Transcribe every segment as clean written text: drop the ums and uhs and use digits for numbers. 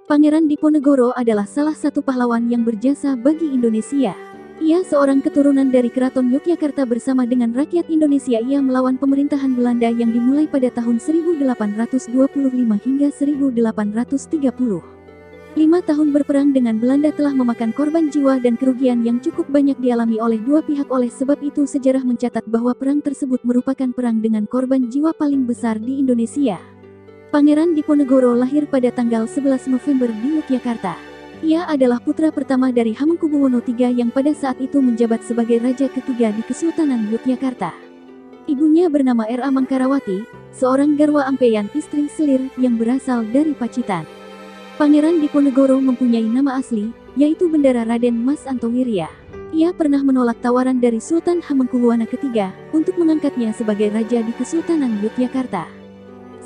Pangeran Diponegoro adalah salah satu pahlawan yang berjasa bagi Indonesia. Ia seorang keturunan dari Keraton Yogyakarta. Bersama dengan rakyat Indonesia ia melawan pemerintahan Belanda yang dimulai pada tahun 1825 hingga 1830. 5 tahun berperang dengan Belanda telah memakan korban jiwa dan kerugian yang cukup banyak dialami oleh dua pihak. Oleh sebab itu sejarah mencatat bahwa perang tersebut merupakan perang dengan korban jiwa paling besar di Indonesia. Pangeran Diponegoro lahir pada tanggal 11 November di Yogyakarta. Ia adalah putra pertama dari Hamengkubuwono III yang pada saat itu menjabat sebagai raja ketiga di Kesultanan Yogyakarta. Ibunya bernama R.A. Mangkarawati, seorang garwa ampeyan istri selir yang berasal dari Pacitan. Pangeran Diponegoro mempunyai nama asli, yaitu Bendara Raden Mas Antowirya. Ia pernah menolak tawaran dari Sultan Hamengkubuwono III untuk mengangkatnya sebagai raja di Kesultanan Yogyakarta.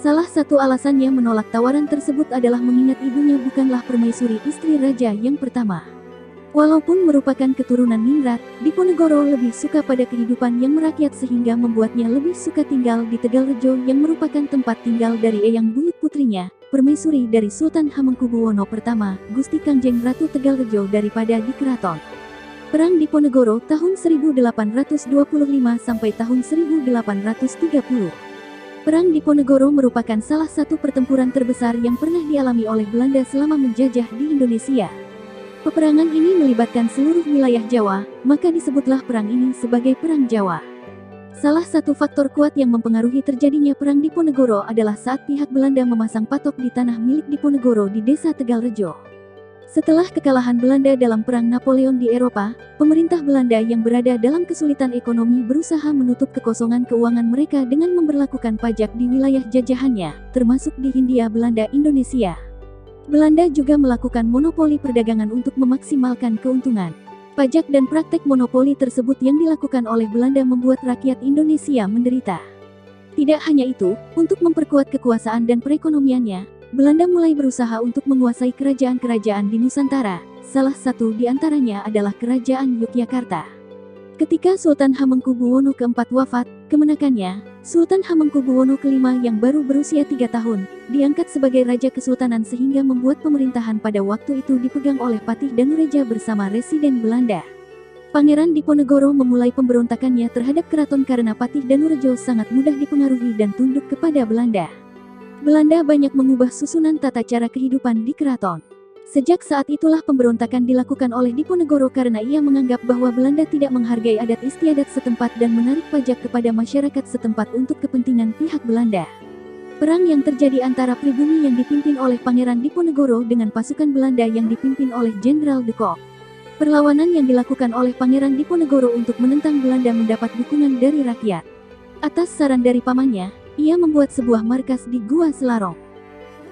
Salah satu alasannya menolak tawaran tersebut adalah mengingat ibunya bukanlah permaisuri istri raja yang pertama. Walaupun merupakan keturunan ningrat, Diponegoro lebih suka pada kehidupan yang merakyat sehingga membuatnya lebih suka tinggal di Tegalrejo yang merupakan tempat tinggal dari Eyang Buyut putrinya, permaisuri dari Sultan Hamengkubuwono I, Gusti Kangjeng Ratu Tegalrejo daripada di keraton. Perang Diponegoro tahun 1825 sampai tahun 1830. Perang Diponegoro merupakan salah satu pertempuran terbesar yang pernah dialami oleh Belanda selama menjajah di Indonesia. Peperangan ini melibatkan seluruh wilayah Jawa, maka disebutlah perang ini sebagai Perang Jawa. Salah satu faktor kuat yang mempengaruhi terjadinya Perang Diponegoro adalah saat pihak Belanda memasang patok di tanah milik Diponegoro di desa Tegalrejo. Setelah kekalahan Belanda dalam Perang Napoleon di Eropa, pemerintah Belanda yang berada dalam kesulitan ekonomi berusaha menutup kekosongan keuangan mereka dengan memberlakukan pajak di wilayah jajahannya, termasuk di Hindia Belanda Indonesia. Belanda juga melakukan monopoli perdagangan untuk memaksimalkan keuntungan. Pajak dan praktek monopoli tersebut yang dilakukan oleh Belanda membuat rakyat Indonesia menderita. Tidak hanya itu, untuk memperkuat kekuasaan dan perekonomiannya, Belanda mulai berusaha untuk menguasai kerajaan-kerajaan di Nusantara, salah satu di antaranya adalah Kerajaan Yogyakarta. Ketika Sultan Hamengkubuwono IV wafat, kemenakannya, Sultan Hamengkubuwono V yang baru berusia 3 tahun, diangkat sebagai Raja Kesultanan sehingga membuat pemerintahan pada waktu itu dipegang oleh Patih Danureja bersama Residen Belanda. Pangeran Diponegoro memulai pemberontakannya terhadap keraton karena Patih Danurejo sangat mudah dipengaruhi dan tunduk kepada Belanda. Belanda banyak mengubah susunan tata cara kehidupan di keraton. Sejak saat itulah pemberontakan dilakukan oleh Diponegoro karena ia menganggap bahwa Belanda tidak menghargai adat istiadat setempat dan menarik pajak kepada masyarakat setempat untuk kepentingan pihak Belanda. Perang yang terjadi antara pribumi yang dipimpin oleh Pangeran Diponegoro dengan pasukan Belanda yang dipimpin oleh Jenderal de Kock. Perlawanan yang dilakukan oleh Pangeran Diponegoro untuk menentang Belanda mendapat dukungan dari rakyat. Atas saran dari pamannya, ia membuat sebuah markas di Gua Selarong.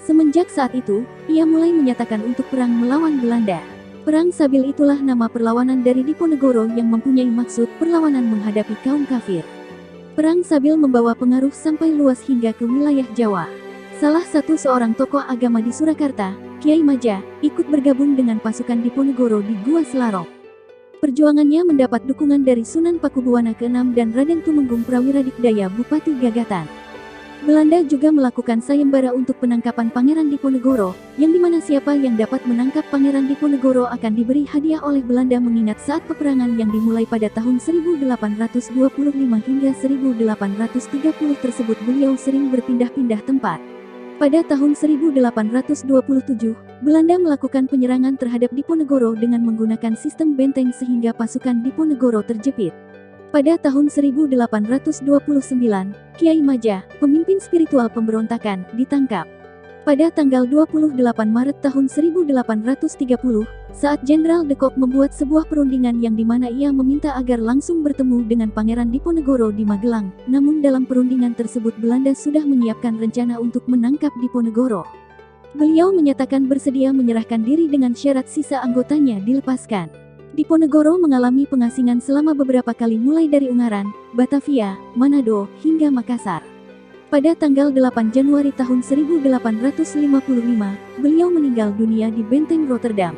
Semenjak saat itu, ia mulai menyatakan untuk perang melawan Belanda. Perang Sabil itulah nama perlawanan dari Diponegoro yang mempunyai maksud perlawanan menghadapi kaum kafir. Perang Sabil membawa pengaruh sampai luas hingga ke wilayah Jawa. Salah satu seorang tokoh agama di Surakarta, Kiai Maja, ikut bergabung dengan pasukan Diponegoro di Gua Selarong. Perjuangannya mendapat dukungan dari Sunan Pakubuwana ke-6 dan Raden Tumenggung Prawiradikdaya Bupati Gagatan. Belanda juga melakukan sayembara untuk penangkapan Pangeran Diponegoro, yang dimana siapa yang dapat menangkap Pangeran Diponegoro akan diberi hadiah oleh Belanda mengingat saat peperangan yang dimulai pada tahun 1825 hingga 1830 tersebut beliau sering berpindah-pindah tempat. Pada tahun 1827, Belanda melakukan penyerangan terhadap Diponegoro dengan menggunakan sistem benteng sehingga pasukan Diponegoro terjepit. Pada tahun 1829, Kiai Maja, pemimpin spiritual pemberontakan, ditangkap. Pada tanggal 28 Maret tahun 1830, saat Jenderal de Kock membuat sebuah perundingan yang dimana ia meminta agar langsung bertemu dengan Pangeran Diponegoro di Magelang, namun dalam perundingan tersebut Belanda sudah menyiapkan rencana untuk menangkap Diponegoro. Beliau menyatakan bersedia menyerahkan diri dengan syarat sisa anggotanya dilepaskan. Diponegoro mengalami pengasingan selama beberapa kali mulai dari Ungaran, Batavia, Manado, hingga Makassar. Pada tanggal 8 Januari tahun 1855, beliau meninggal dunia di Benteng Rotterdam.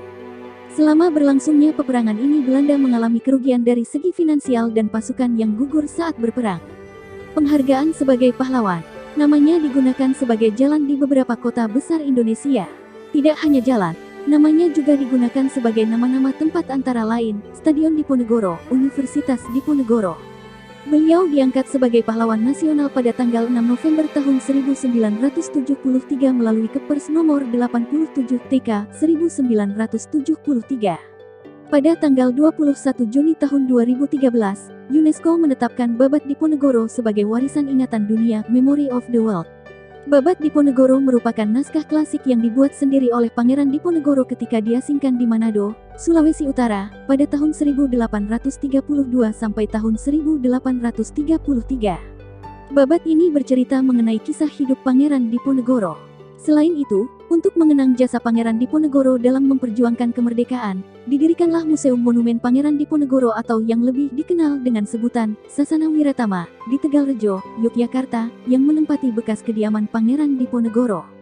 Selama berlangsungnya peperangan ini Belanda mengalami kerugian dari segi finansial dan pasukan yang gugur saat berperang. Penghargaan sebagai pahlawan, namanya digunakan sebagai jalan di beberapa kota besar Indonesia. Tidak hanya jalan, namanya juga digunakan sebagai nama-nama tempat antara lain, Stadion Diponegoro, Universitas Diponegoro. Beliau diangkat sebagai pahlawan nasional pada tanggal 6 November tahun 1973 melalui Kepres nomor 87 TK 1973. Pada tanggal 21 Juni tahun 2013, UNESCO menetapkan Babat Diponegoro sebagai warisan ingatan dunia, Memory of the World. Babat Diponegoro merupakan naskah klasik yang dibuat sendiri oleh Pangeran Diponegoro ketika diasingkan di Manado, Sulawesi Utara, pada tahun 1832 sampai tahun 1833. Babat ini bercerita mengenai kisah hidup Pangeran Diponegoro. Selain itu, untuk mengenang jasa Pangeran Diponegoro dalam memperjuangkan kemerdekaan, didirikanlah Museum Monumen Pangeran Diponegoro atau yang lebih dikenal dengan sebutan Sasana Wiratama di Tegalrejo, Yogyakarta, yang menempati bekas kediaman Pangeran Diponegoro.